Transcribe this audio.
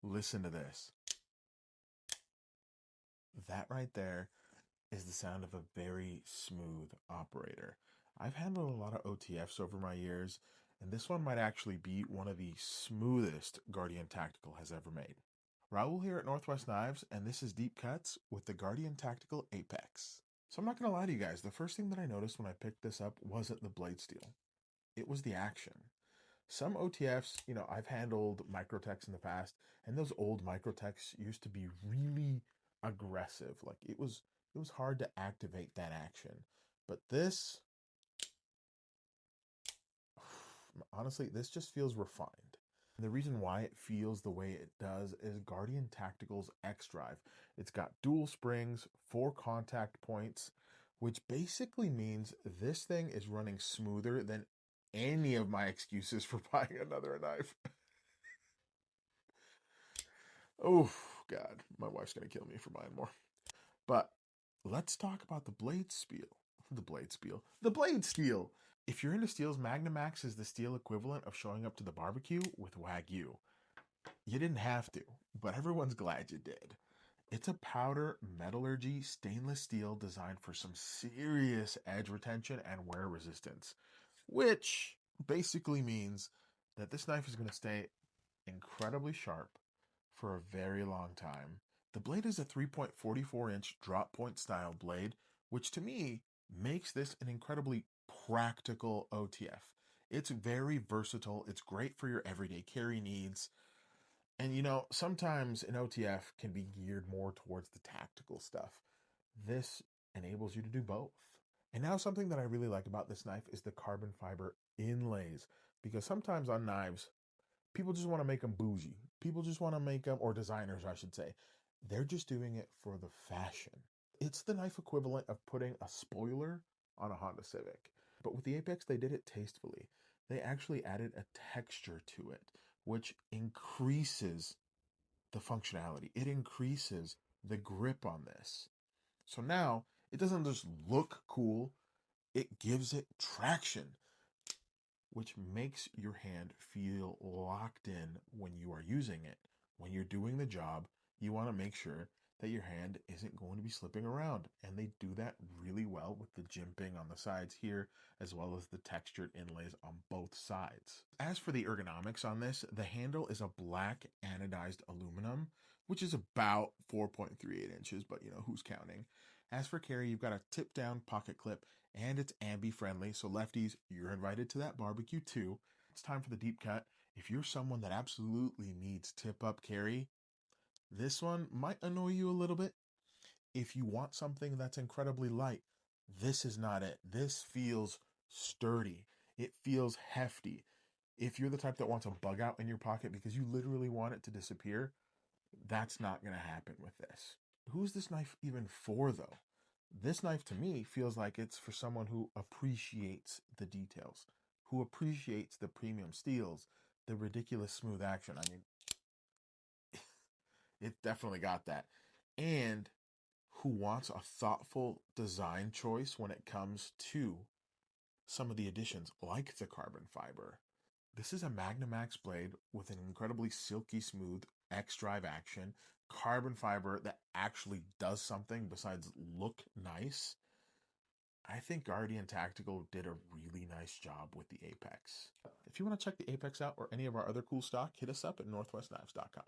Listen to this. That right there is the sound of a very smooth operator. I've handled a lot of OTFs over my years, and this one might actually be one of the smoothest Guardian Tactical has ever made. Raul here at Northwest Knives, and this is Deep Cuts with the Guardian Tactical APEX. So I'm not going to lie to you guys, the first thing that I noticed when I picked this up wasn't the blade steel. It was the action. Some OTFs, I've handled microtechs in the past, and those old microtechs used to be really aggressive. Like it was hard to activate that action. But this, honestly, this just feels refined. And the reason why it feels the way it does is Guardian Tactical's X Drive. It's got dual springs, 4 contact points, which basically means this thing is running smoother than any of my excuses for buying another knife. Oh, God, my wife's going to kill me for buying more. But let's talk about the blade steel. The blade steel. The blade steel. If you're into steels, Magnamax is the steel equivalent of showing up to the barbecue with Wagyu. You didn't have to, but everyone's glad you did. It's a powder metallurgy stainless steel designed for some serious edge retention and wear resistance, which basically means that this knife is going to stay incredibly sharp for a very long time. The blade is a 3.44-inch drop point style blade, which to me makes this an incredibly practical OTF. It's very versatile. It's great for your everyday carry needs. And sometimes an OTF can be geared more towards the tactical stuff. This enables you to do both. And now something that I really like about this knife is the carbon fiber inlays, because sometimes on knives, people just want to make them bougie. People just want to make them, or designers, I should say. They're just doing it for the fashion. It's the knife equivalent of putting a spoiler on a Honda Civic. But with the Apex, they did it tastefully. They actually added a texture to it, which increases the functionality. It increases the grip on this. So now it doesn't just look cool, it gives it traction, which makes your hand feel locked in when you are using it. When you're doing the job, you want to make sure that your hand isn't going to be slipping around. And they do that really well with the jimping on the sides here, as well as the textured inlays on both sides. As for the ergonomics on this, the handle is a black anodized aluminum, which is about 4.38 inches, but who's counting? As for carry, you've got a tip down pocket clip, and it's ambi friendly. So lefties, you're invited to that barbecue too. It's time for the deep cut. If you're someone that absolutely needs tip up carry, this one might annoy you a little bit. If you want something that's incredibly light, this is not it. This feels sturdy. It feels hefty. If you're the type that wants a bug out in your pocket because you literally want it to disappear, that's not going to happen with this. Who's this knife even for, though? This knife to me feels like it's for someone who appreciates the details, who appreciates the premium steels, the ridiculous smooth action. I mean, it definitely got that. And who wants a thoughtful design choice when it comes to some of the additions, like the carbon fiber. This is a Magnamax blade with an incredibly silky smooth X-Drive action, carbon fiber that actually does something besides look nice. I think Guardian Tactical did a really nice job with the Apex. If you want to check the Apex out or any of our other cool stock, hit us up at northwestknives.com.